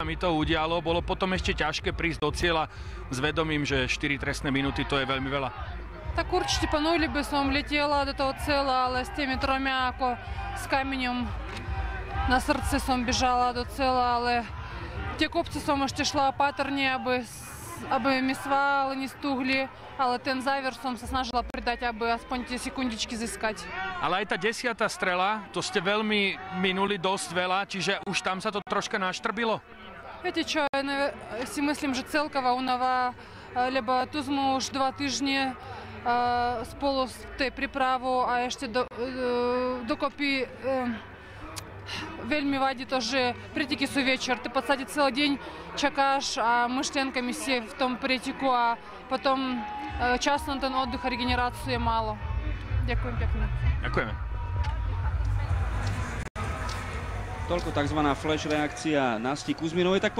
mi to udialo, bolo potom ešte ťažké prísť do cieľa s vedomím, že 4 trestné minúty to je veľmi veľa. Так určite панули би, som влетіла до того ціла, але з тими трома, з каменем на серці som біжала до ціла, але ті копці som ešte šla opatrne, aby mi svaly не стугли, ale ten záver som sa snažila pridať, aby aspoň tie sekundičky získať. Ale aj tá 10. strela, to ste veľmi minuli dosť veľa, čiže už tam sa to troška наштrbilo? Viete čo, ja si myslím, že celková únava, lebo tu sme už 2 týždne spolu s tej prípravou a ešte dokopy veľmi vadí to, že preteky sú večer. Ty v podstate celý deň čakáš a myšlenkami si v tom preteku a potom času na ten oddych a regeneráciu je málo. Ďakujem pekne. Ďakujeme. Toľko tzv. Flash reakcia Nasti Kuzminovej. Tak